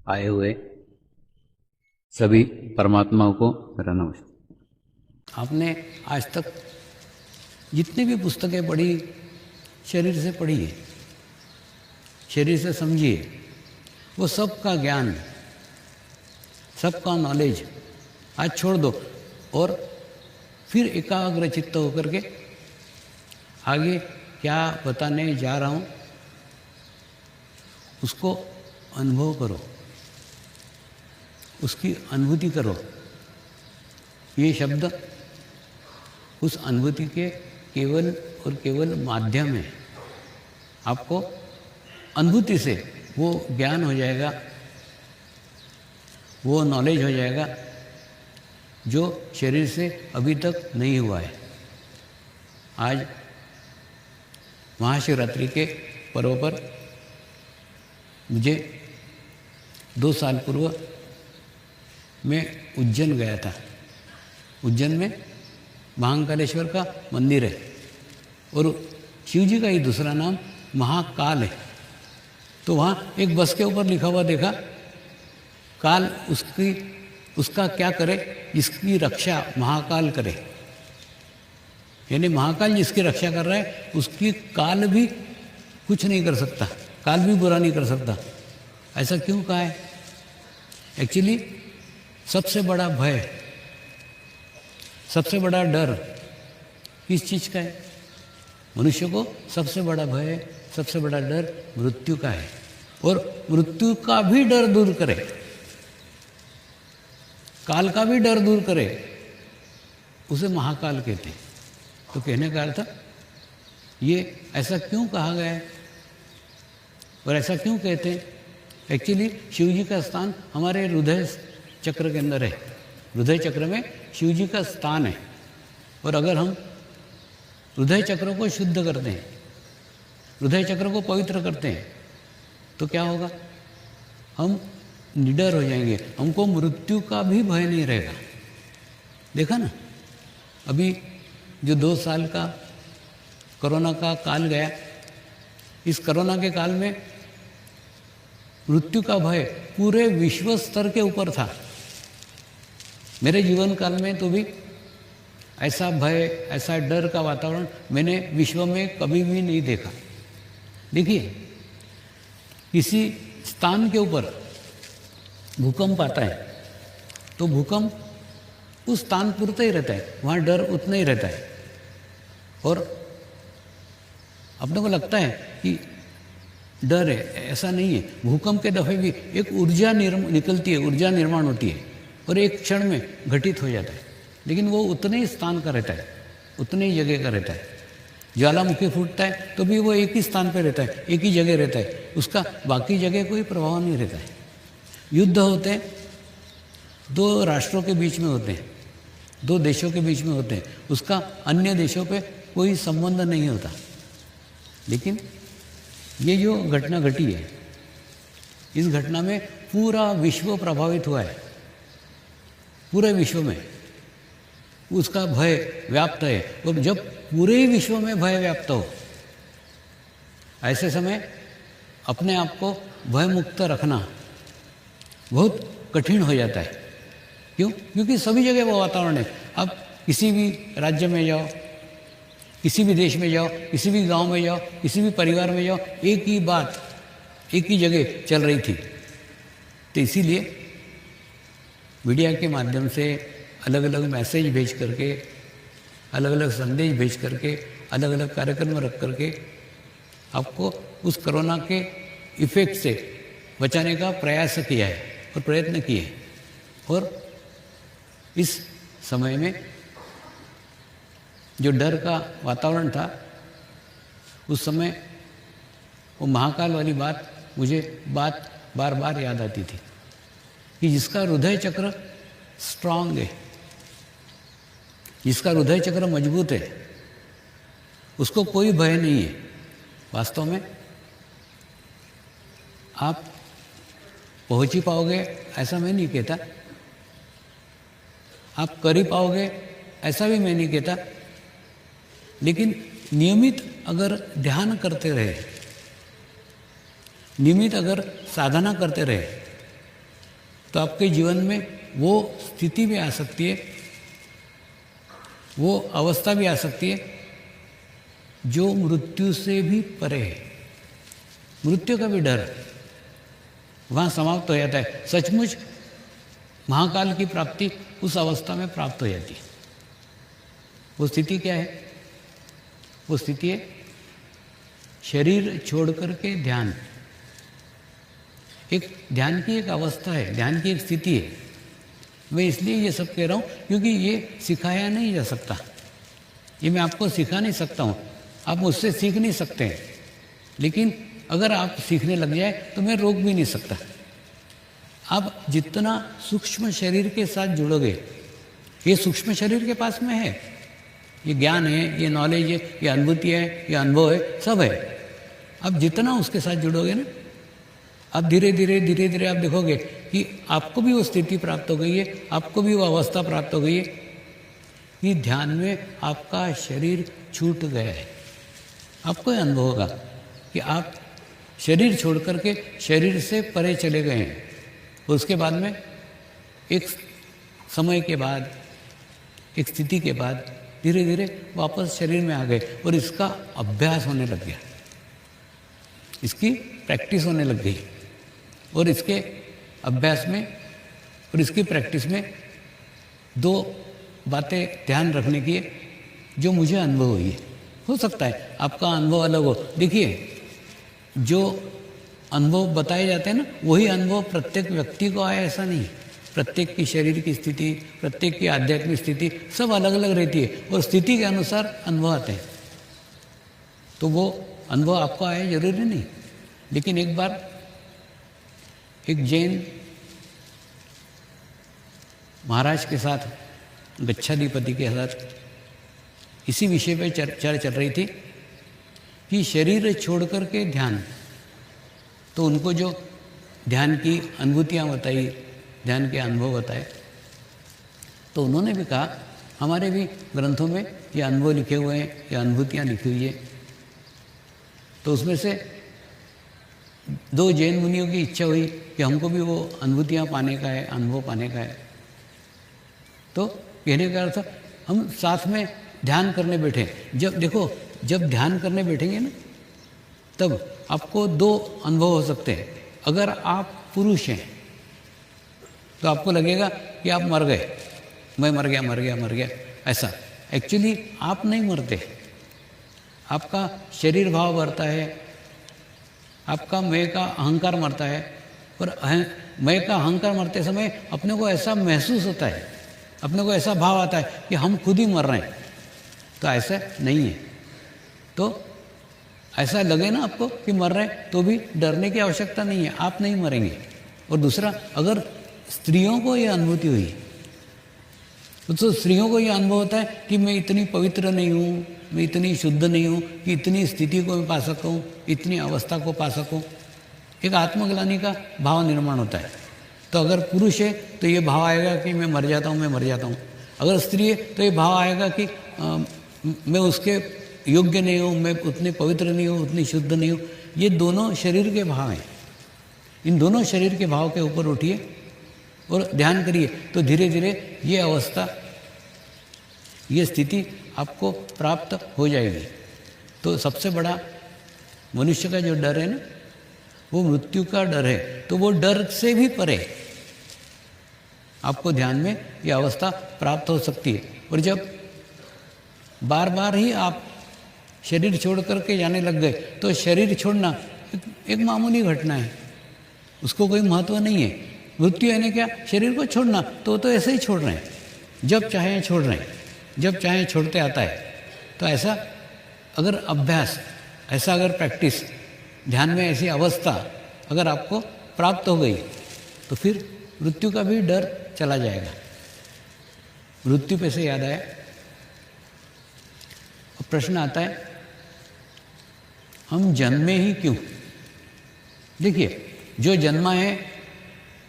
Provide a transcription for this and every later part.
आए हुए सभी परमात्माओं को मेरा नमस्कार। आपने आज तक जितनी भी पुस्तकें पढ़ी, शरीर से पढ़िए, शरीर से समझिए, वो सबका ज्ञान, सबका नॉलेज आज छोड़ दो और फिर एकाग्र चित्त होकर के आगे क्या बताने जा रहा हूँ उसको अनुभव करो, उसकी अनुभूति करो। ये शब्द उस अनुभूति के केवल और केवल माध्यम है। आपको अनुभूति से वो ज्ञान हो जाएगा, वो नॉलेज हो जाएगा जो शरीर से अभी तक नहीं हुआ है। आज महाशिवरात्रि के पर्व पर मुझे 2 साल पूर्व मैं उज्जैन गया था। उज्जैन में महाकालेश्वर का मंदिर है और शिव जी का ही दूसरा नाम महाकाल है। तो वहाँ एक बस के ऊपर लिखा हुआ देखा, काल उसका क्या करे जिसकी रक्षा महाकाल करे। यानी महाकाल जिसकी रक्षा कर रहा है उसकी काल भी कुछ नहीं कर सकता, काल भी बुरा नहीं कर सकता। ऐसा क्यों कहा है? एक्चुअली सबसे बड़ा भय, सबसे बड़ा डर किस चीज़ का है? मनुष्य को सबसे बड़ा भय, सबसे बड़ा डर मृत्यु का है। और मृत्यु का भी डर दूर करे, काल का भी डर दूर करे, उसे महाकाल कहते हैं। तो कहने का अर्थ ये ऐसा क्यों कहा गया है और ऐसा क्यों कहते हैं? एक्चुअली शिव जी का स्थान हमारे हृदय चक्र के अंदर है। हृदय चक्र में शिव जी का स्थान है। और अगर हम हृदय चक्र को शुद्ध करते हैं, हृदय चक्र को पवित्र करते हैं, तो क्या होगा? हम निडर हो जाएंगे, हमको मृत्यु का भी भय नहीं रहेगा। देखा ना, अभी जो 2 साल का कोरोना का काल गया, इस कोरोना के काल में मृत्यु का भय पूरे विश्व स्तर के ऊपर था। मेरे जीवन काल में तो भी ऐसा भय, ऐसा डर का वातावरण मैंने विश्व में कभी भी नहीं देखा। देखिए, किसी स्थान के ऊपर भूकंप आता है तो भूकंप उस स्थान पुरता ही रहता है, वहाँ डर उतना ही रहता है। और अपने को लगता है कि डर है, ऐसा नहीं है। भूकंप के दफे भी एक ऊर्जा निकलती है, ऊर्जा निर्माण होती है और एक क्षण में घटित हो जाता है। लेकिन वो उतने ही स्थान का रहता है, उतने ही जगह का रहता है। ज्वालामुखी फूटता है तो भी वो एक ही स्थान पर रहता है, एक ही जगह रहता है, उसका बाकी जगह कोई प्रभाव नहीं रहता है। युद्ध होते हैं 2 राष्ट्रों के बीच में होते हैं, 2 देशों के बीच में होते हैं, उसका अन्य देशों पे कोई संबंध नहीं होता। लेकिन ये जो घटना घटी है, इस घटना में पूरा विश्व प्रभावित हुआ है। पूरे विश्व में उसका भय व्याप्त है। और जब पूरे ही विश्व में भय व्याप्त हो, ऐसे समय अपने आप को भयमुक्त रखना बहुत कठिन हो जाता है। क्यों? क्योंकि सभी जगह वो वातावरण है। अब किसी भी राज्य में जाओ, किसी भी देश में जाओ, किसी भी गांव में जाओ, किसी भी परिवार में जाओ, एक ही बात एक ही जगह चल रही थी। तो इसीलिए मीडिया के माध्यम से अलग अलग मैसेज भेज करके, अलग अलग संदेश भेज करके, अलग अलग कार्यक्रम रख करके आपको उस कोरोना के इफेक्ट से बचाने का प्रयास किया है और प्रयत्न किए। और इस समय में जो डर का वातावरण था, उस समय वो महाकाल वाली बात मुझे बार बार याद आती थी कि जिसका हृदय चक्र स्ट्रांग है, जिसका हृदय चक्र मजबूत है, उसको कोई भय नहीं है। वास्तव में आप पहुंच ही पाओगे ऐसा मैं नहीं कहता, आप कर ही पाओगे ऐसा भी मैं नहीं कहता, लेकिन नियमित अगर ध्यान करते रहे, नियमित अगर साधना करते रहे, तो आपके जीवन में वो स्थिति भी आ सकती है, वो अवस्था भी आ सकती है जो मृत्यु से भी परे है। मृत्यु का भी डर वहाँ समाप्त हो जाता है। सचमुच महाकाल की प्राप्ति उस अवस्था में प्राप्त हो जाती है। वो स्थिति क्या है? वो स्थिति है शरीर छोड़ करके ध्यान। एक ध्यान की एक अवस्था है, ध्यान की एक स्थिति है। मैं इसलिए ये सब कह रहा हूँ क्योंकि ये सिखाया नहीं जा सकता, ये मैं आपको सिखा नहीं सकता हूँ, आप मुझसे सीख नहीं सकते हैं। लेकिन अगर आप सीखने लग जाए तो मैं रोक भी नहीं सकता। आप जितना सूक्ष्म शरीर के साथ जुड़ोगे, ये सूक्ष्म शरीर के पास में है, ये ज्ञान है, ये नॉलेज है, ये अनुभूति है, ये अनुभव है, सब है। आप जितना उसके साथ जुड़ोगे ना, आप धीरे धीरे आप देखोगे कि आपको भी वो स्थिति प्राप्त हो गई है, आपको भी वो अवस्था प्राप्त हो गई है कि ध्यान में आपका शरीर छूट गया है। आपको यह अनुभव होगा कि आप शरीर छोड़ करके शरीर से परे चले गए हैं। और उसके बाद में एक समय के बाद, एक स्थिति के बाद धीरे धीरे वापस शरीर में आ गए और इसका अभ्यास होने लग गया, इसकी प्रैक्टिस होने लग गई। और इसके अभ्यास में और इसकी प्रैक्टिस में दो बातें ध्यान रखने की है जो मुझे अनुभव हुई है। हो सकता है आपका अनुभव अलग हो। देखिए, जो अनुभव बताए जाते हैं ना, वही अनुभव प्रत्येक व्यक्ति को आए ऐसा नहीं। प्रत्येक की शरीर की स्थिति, प्रत्येक की आध्यात्मिक स्थिति सब अलग अलग रहती है और स्थिति के अनुसार अनुभव आते हैं। तो वो अनुभव आपको आए जरूरी नहीं। लेकिन एक बार एक जैन महाराज के साथ, गच्छाधिपति के साथ इसी विषय पर चर्चा चल रही थी कि शरीर छोड़ करके ध्यान। तो उनको जो ध्यान की अनुभूतियाँ बताई, ध्यान के अनुभव बताए, तो उन्होंने भी कहा हमारे भी ग्रंथों में ये अनुभव लिखे हुए हैं, ये अनुभूतियाँ लिखी हुई है। तो उसमें से दो जैन मुनियों की इच्छा हुई कि हमको भी वो अनुभूतियाँ पाने का है, अनुभव पाने का है। तो कहने का अर्थ हम साथ में ध्यान करने बैठे। जब देखो, जब ध्यान करने बैठेंगे ना, तब आपको दो अनुभव हो सकते हैं। अगर आप पुरुष हैं तो आपको लगेगा कि आप मर गए, मैं मर गया ऐसा। एक्चुअली आप नहीं मरते, आपका शरीर भाव बढ़ता है, आपका मैं का अहंकार मरता है। और मैं का अहंकार मरते समय अपने को ऐसा महसूस होता है, अपने को ऐसा भाव आता है कि हम खुद ही मर रहे हैं। तो ऐसा नहीं है। तो ऐसा लगे ना आपको कि मर रहे हैं तो भी डरने की आवश्यकता नहीं है, आप नहीं मरेंगे। और दूसरा, अगर स्त्रियों को ये अनुभूति हुई तो स्त्रियों को ये अनुभव होता है कि मैं इतनी पवित्र नहीं हूँ, मैं इतनी शुद्ध नहीं हूँ कि इतनी स्थिति को मैं पा सकूँ, इतनी अवस्था को पा सकूँ। एक आत्मग्लानि का भाव निर्माण होता है। तो अगर पुरुष है तो ये भाव आएगा कि मैं मर जाता हूँ। अगर स्त्री है तो ये भाव आएगा कि मैं उसके योग्य नहीं हूँ, मैं उतनी पवित्र नहीं हूँ, उतनी शुद्ध नहीं हूँ। ये दोनों शरीर के भाव हैं। इन दोनों शरीर के भाव के ऊपर उठिए और ध्यान करिए, तो धीरे धीरे ये अवस्था, ये स्थिति आपको प्राप्त हो जाएगी। तो सबसे बड़ा मनुष्य का जो डर है ना, वो मृत्यु का डर है। तो वो डर से भी परे आपको ध्यान में ये अवस्था प्राप्त हो सकती है। और जब बार बार ही आप शरीर छोड़ करके जाने लग गए तो शरीर छोड़ना एक मामूली घटना है, उसको कोई महत्व नहीं है। मृत्यु यानी क्या? शरीर को छोड़ना। तो ऐसे ही छोड़ रहे हैं, जब चाहे छोड़ रहे हैं, जब चाहे छोड़ते आता है। तो ऐसा अगर अभ्यास, ऐसा अगर प्रैक्टिस, ध्यान में ऐसी अवस्था अगर आपको प्राप्त हो गई तो फिर मृत्यु का भी डर चला जाएगा। मृत्यु पे से याद आया, अब प्रश्न आता है हम जन्मे ही क्यों? देखिए, जो जन्मा है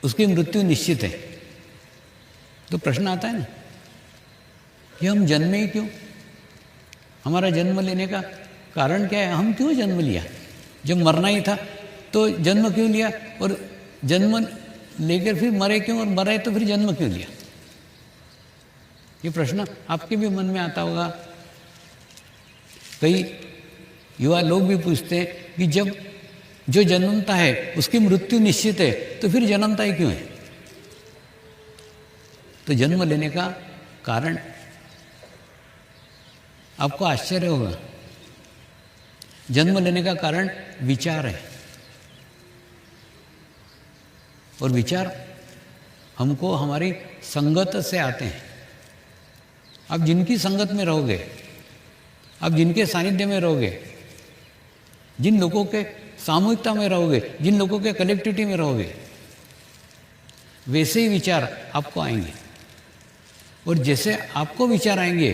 उसकी मृत्यु निश्चित है। तो प्रश्न आता है ना कि हम जन्मे ही क्यों? हमारा जन्म लेने का कारण क्या है? हम क्यों जन्म लिया? जब मरना ही था तो जन्म क्यों लिया? और जन्म लेकर फिर मरे क्यों, और मरे तो फिर जन्म क्यों लिया? ये प्रश्न आपके भी मन में आता होगा। कई युवा लोग भी पूछते हैं कि जब जो जन्मता है उसकी मृत्यु निश्चित है, तो फिर जन्मता ही क्यों है? तो जन्म लेने का कारण आपको आश्चर्य होगा। जन्म लेने का कारण विचार है, और विचार हमको हमारी संगत से आते हैं। आप जिनकी संगत में रहोगे, आप जिनके सानिध्य में रहोगे, जिन लोगों के सामूहिकता में रहोगे, जिन लोगों के कलेक्टिविटी में रहोगे, वैसे ही विचार आपको आएंगे। और जैसे आपको विचार आएंगे,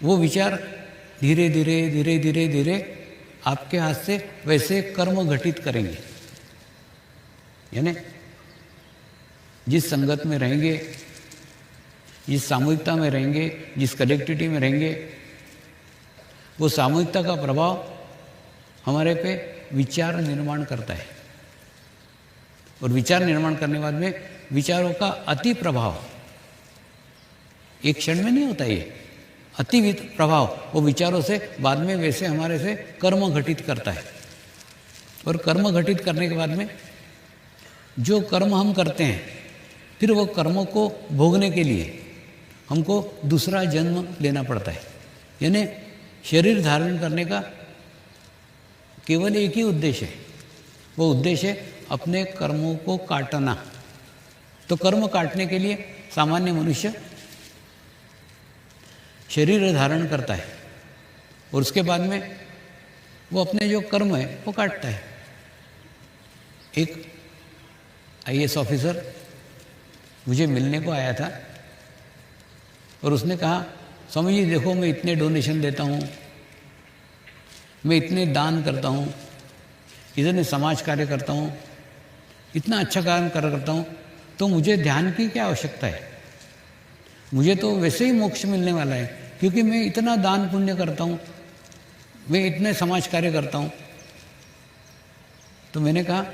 वो विचार धीरे धीरे धीरे धीरे धीरे आपके हाथ से वैसे कर्म घटित करेंगे। यानी जिस संगत में रहेंगे, जिस सामूहिकता में रहेंगे, जिस कलेक्टिविटी में रहेंगे, वो सामूहिकता का प्रभाव हमारे पे विचार निर्माण करता है। और विचार निर्माण करने के बाद में विचारों का अति प्रभाव एक क्षण में नहीं होता। ये अति प्रभाव वो विचारों से बाद में वैसे हमारे से कर्म घटित करता है। और कर्म घटित करने के बाद में जो कर्म हम करते हैं, फिर वो कर्मों को भोगने के लिए हमको दूसरा जन्म लेना पड़ता है। यानी शरीर धारण करने का केवल एक ही उद्देश्य है, वो उद्देश्य है अपने कर्मों को काटना। तो कर्म काटने के लिए सामान्य मनुष्य शरीर धारण करता है, और उसके बाद में वो अपने जो कर्म है वो काटता है। एक IAS ऑफिसर मुझे मिलने को आया था, और उसने कहा, स्वामी जी देखो, मैं इतने डोनेशन देता हूँ, मैं इतने दान करता हूँ, इतने समाज कार्य करता हूँ, इतना अच्छा कार्य करता हूँ, तो मुझे ध्यान की क्या आवश्यकता है? मुझे तो वैसे ही मोक्ष मिलने वाला है, क्योंकि मैं इतना दान पुण्य करता हूँ, मैं इतने समाज कार्य करता हूँ। तो मैंने कहा,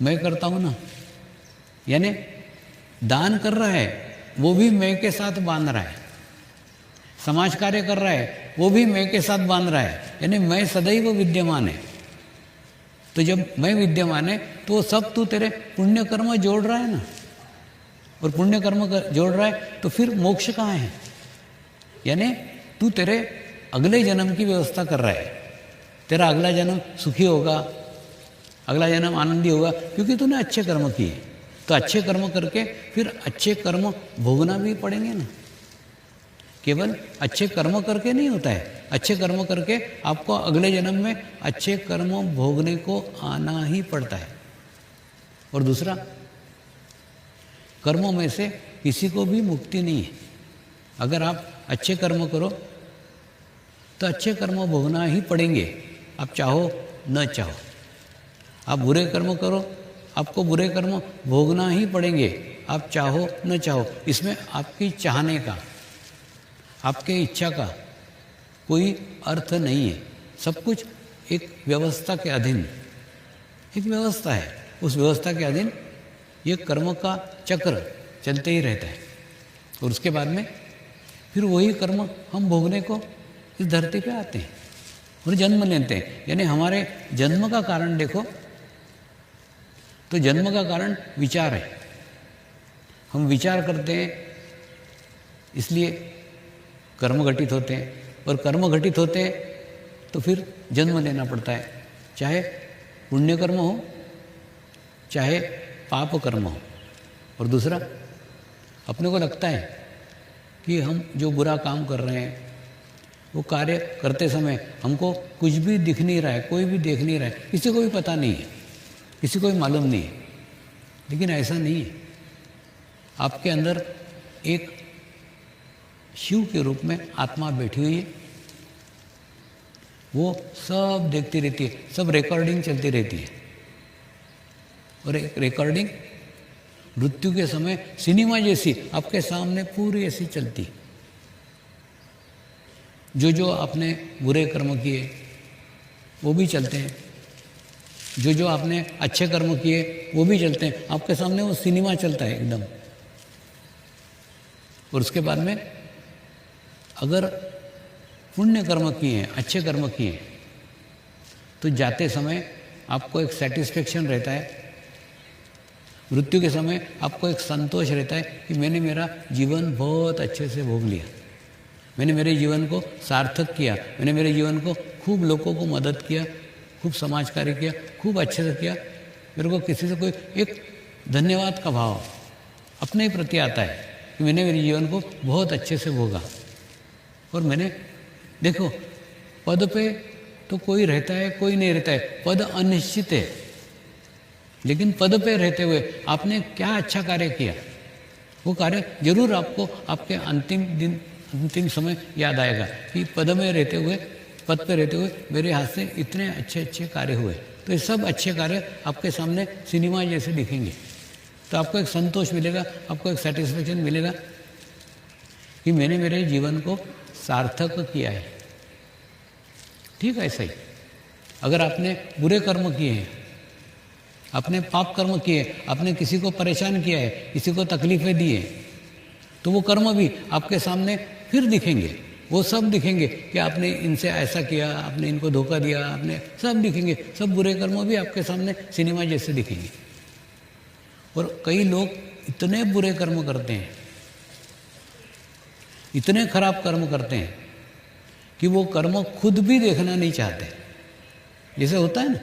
मैं करता हूँ ना। यानी दान कर रहा है वो भी मैं के साथ बांध रहा है, समाज कार्य कर रहा है वो भी मैं के साथ बांध रहा है। यानी मैं सदैव विद्यमान है। तो जब मैं विद्यमान है तो वो सब तू तेरे पुण्य कर्म जोड़ रहा है ना, और पुण्य कर्म जोड़ रहा है तो फिर मोक्ष कहाँ है? यानी तू तेरे अगले जन्म की व्यवस्था कर रहा है। तेरा अगला जन्म सुखी होगा, अगला जन्म आनंदी होगा, क्योंकि तूने अच्छे कर्म किए। तो अच्छे कर्म करके फिर अच्छे कर्म भोगना भी पड़ेंगे ना। केवल अच्छे कर्म करके नहीं होता है, अच्छे कर्म करके आपको अगले जन्म में अच्छे कर्म भोगने को आना ही पड़ता है। और दूसरा, कर्मों में से किसी को भी मुक्ति नहीं है। अगर आप अच्छे कर्म करो तो अच्छे कर्म भोगना ही पड़ेंगे, आप चाहो न चाहो। आप बुरे कर्म करो, आपको बुरे कर्म भोगना ही पड़ेंगे, आप चाहो न चाहो। इसमें आपकी चाहने का, आपके इच्छा का कोई अर्थ नहीं है। सब कुछ एक व्यवस्था के अधीन, एक व्यवस्था है, उस व्यवस्था के अधीन ये कर्म का चक्र चलते ही रहता है। और उसके बाद में फिर वही कर्म हम भोगने को इस धरती पे आते हैं और जन्म लेते हैं। यानी हमारे जन्म का कारण देखो, तो जन्म का कारण विचार है। हम विचार करते हैं, इसलिए कर्म घटित होते हैं, और कर्म घटित होते हैं तो फिर जन्म लेना पड़ता है, चाहे पुण्य कर्म हो चाहे पाप कर्म हो। और दूसरा, अपने को लगता है कि हम जो बुरा काम कर रहे हैं वो कार्य करते समय हमको कुछ भी दिख नहीं रहा है, कोई भी देख नहीं रहा है, किसी को भी पता नहीं है, किसी को भी मालूम नहीं है। लेकिन ऐसा नहीं है। आपके अंदर एक शिव के रूप में आत्मा बैठी हुई है, वो सब देखती रहती है, सब रिकॉर्डिंग चलती रहती है। और एक रिकॉर्डिंग मृत्यु के समय सिनेमा जैसी आपके सामने पूरी ऐसी चलती। जो जो आपने बुरे कर्म किए वो भी चलते हैं, जो जो आपने अच्छे कर्म किए वो भी चलते हैं आपके सामने, वो सिनेमा चलता है एकदम। और उसके बाद में अगर पुण्य कर्म किए हैं, अच्छे कर्म किए हैं, तो जाते समय आपको एक सेटिस्फेक्शन रहता है, मृत्यु के समय आपको एक संतोष रहता है कि मैंने मेरा जीवन बहुत अच्छे से भोग लिया, मैंने मेरे जीवन को सार्थक किया, मैंने मेरे जीवन को खूब लोगों को मदद किया, खूब समाज कार्य किया, खूब अच्छे से किया। मेरे को किसी से कोई एक धन्यवाद का भाव अपने ही प्रति आता है कि मैंने मेरे जीवन को बहुत अच्छे से भोगा। और मैंने देखो, पद पे तो कोई रहता है, कोई नहीं रहता है, पद अनिश्चित है, लेकिन पद पे रहते हुए आपने क्या अच्छा कार्य किया, वो कार्य जरूर आपको आपके अंतिम दिन, अंतिम समय याद आएगा कि पद में रहते हुए, पद पे रहते हुए मेरे हाथ से इतने अच्छे अच्छे कार्य हुए। तो ये सब अच्छे कार्य आपके सामने सिनेमा जैसे दिखेंगे, तो आपको एक संतोष मिलेगा, आपको एक सेटिस्फेक्शन मिलेगा कि मैंने मेरे जीवन को सार्थक किया है। ठीक है, ऐसा ही अगर आपने बुरे कर्म किए हैं, आपने पाप कर्म किए, आपने किसी को परेशान किया है, किसी को तकलीफें दी है, तो वो कर्म भी आपके सामने फिर दिखेंगे, वो सब दिखेंगे कि आपने इनसे ऐसा किया, आपने इनको धोखा दिया, आपने सब दिखेंगे, सब बुरे कर्म भी आपके सामने सिनेमा जैसे दिखेंगे। और कई लोग इतने बुरे कर्म करते हैं, इतने खराब कर्म करते हैं कि वो कर्म खुद भी देखना नहीं चाहते। जैसे होता है ना,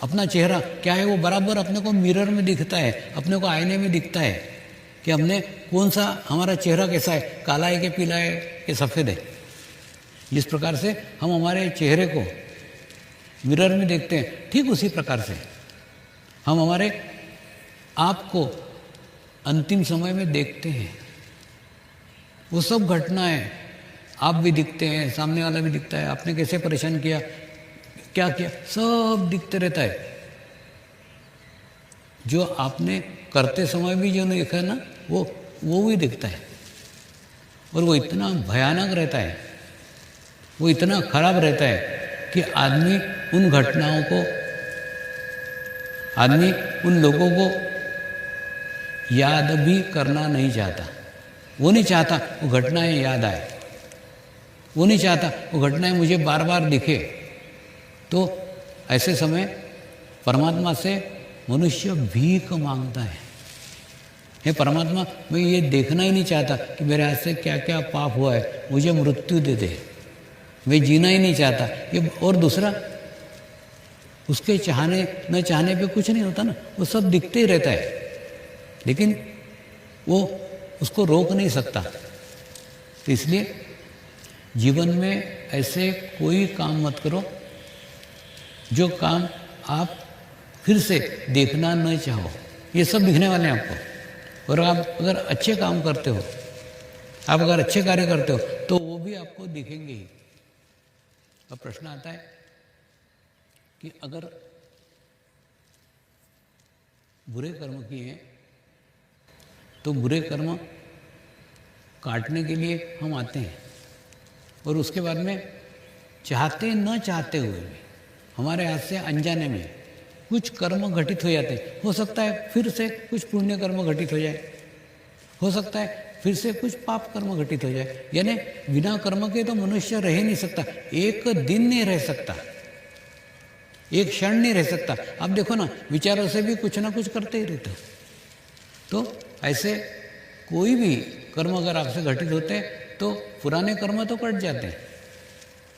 अपना चेहरा क्या है वो बराबर अपने को मिरर में दिखता है, अपने को आईने में दिखता है कि हमने कौन सा, हमारा चेहरा कैसा है, काला है कि पीला है कि सफ़ेद है। जिस प्रकार से हम हमारे चेहरे को मिरर में देखते हैं, ठीक उसी प्रकार से हम हमारे आप को अंतिम समय में देखते हैं। वो सब घटनाएं आप भी दिखते हैं, सामने वाला भी दिखता है, आपने कैसे परेशान किया, क्या किया, सब दिखते रहता है। जो आपने करते समय भी जो नहीं देखा ना, वो भी दिखता है। और वो इतना भयानक रहता है, वो इतना खराब रहता है कि आदमी उन घटनाओं को, आदमी उन लोगों को याद भी करना नहीं चाहता। वो नहीं चाहता वो घटनाएं याद आए, वो नहीं चाहता वो घटनाएं मुझे बार बार दिखे। तो ऐसे समय परमात्मा से मनुष्य भीख मांगता है, हे परमात्मा, मैं ये देखना ही नहीं चाहता कि मेरे हाथ से क्या क्या पाप हुआ है, मुझे मृत्यु दे दे, मैं जीना ही नहीं चाहता ये। और दूसरा, उसके चाहने न चाहने पे कुछ नहीं होता ना, वो सब दिखते ही रहता है, लेकिन वो उसको रोक नहीं सकता। तो इसलिए जीवन में ऐसे कोई काम मत करो जो काम आप फिर से देखना न चाहो। ये सब दिखने वाले हैं आपको। और आप अगर अच्छे काम करते हो, आप अगर अच्छे कार्य करते हो, तो वो भी आपको दिखेंगे ही। अब प्रश्न आता है कि अगर बुरे कर्म किए हैं तो बुरे कर्म काटने के लिए हम आते हैं, और उसके बाद में चाहते न चाहते हुए भी हमारे हाथ से अनजाने में कुछ कर्म घटित हो जाते हैं। हो सकता है फिर से कुछ पुण्य कर्म घटित हो जाए, हो सकता है फिर से कुछ पाप कर्म घटित हो जाए। यानी बिना कर्म के तो मनुष्य रह ही नहीं सकता, एक दिन नहीं रह सकता, एक क्षण नहीं रह सकता। आप देखो ना, विचारों से भी कुछ ना कुछ करते ही रहते हो। तो ऐसे कोई भी कर्म अगर आपसे घटित होते हैं तो पुराने कर्म तो कट जाते हैं,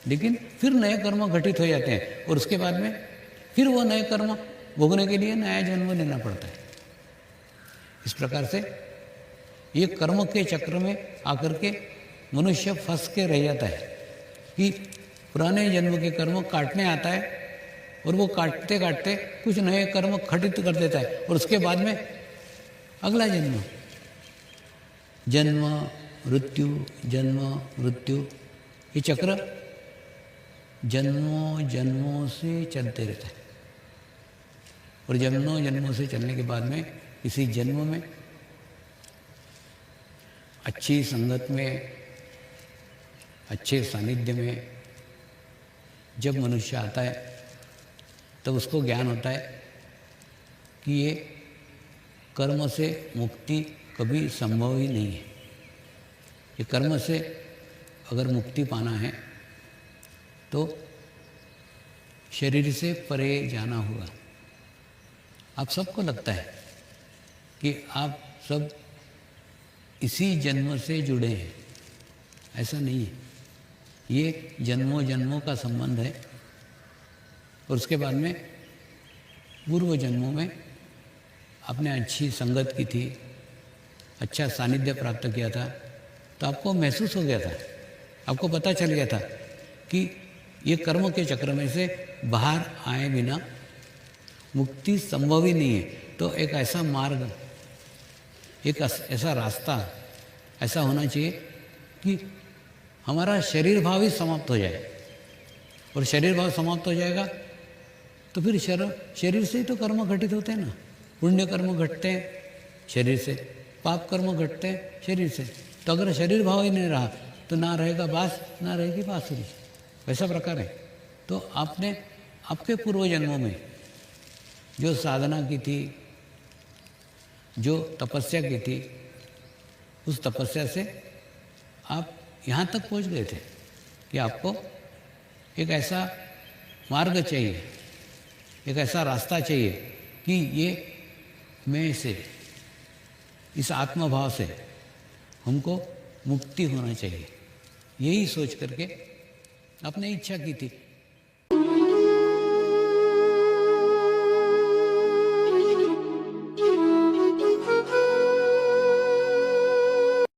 लेकिन फिर नए कर्म घटित हो जाते हैं, और उसके बाद में फिर वो नए कर्म भोगने के लिए नया जन्म लेना पड़ता है। इस प्रकार से ये कर्म के चक्र में आकर के मनुष्य फंस के रह जाता है कि पुराने जन्म के कर्म काटने आता है, और वो काटते काटते कुछ नए कर्म घटित कर देता है, और उसके बाद में अगला जन्म, जन्म मृत्यु, जन्म मृत्यु, ये चक्र जन्मों जन्मों से चलते रहता है। और जन्मों जन्मों से चलने के बाद में इसी जन्म में अच्छी संगत में, अच्छे सानिध्य में जब मनुष्य आता है तब उसको ज्ञान होता है कि ये कर्म से मुक्ति कभी संभव ही नहीं है। ये कर्म से अगर मुक्ति पाना है तो शरीर से परे जाना होगा। आप सबको लगता है कि आप सब इसी जन्म से जुड़े हैं, ऐसा नहीं है। ये जन्मों जन्मों का संबंध है और उसके बाद में पूर्व जन्मों में आपने अच्छी संगत की थी, अच्छा सानिध्य प्राप्त किया था, तो आपको महसूस हो गया था, आपको पता चल गया था कि ये कर्म के चक्र में से बाहर आए बिना मुक्ति संभव ही नहीं है। तो एक ऐसा मार्ग, एक ऐसा रास्ता ऐसा होना चाहिए कि हमारा शरीर भाव ही समाप्त हो जाए, और शरीर भाव समाप्त हो जाएगा तो फिर शरीर से ही तो कर्म घटित होते हैं ना। पुण्य कर्म घटते हैं शरीर से, पाप कर्म घटते हैं शरीर से। तो अगर शरीर भाव ही नहीं रहा तो ना रहेगा बांस, ना रहेगी बांसुरी, वैसा प्रकार है। तो आपने आपके पूर्व जन्मों में जो साधना की थी, जो तपस्या की थी, उस तपस्या से आप यहाँ तक पहुँच गए थे कि आपको एक ऐसा मार्ग चाहिए, एक ऐसा रास्ता चाहिए कि ये मैं से, इस आत्मभाव से हमको मुक्ति होना चाहिए। यही सोच करके आपने इच्छा की थी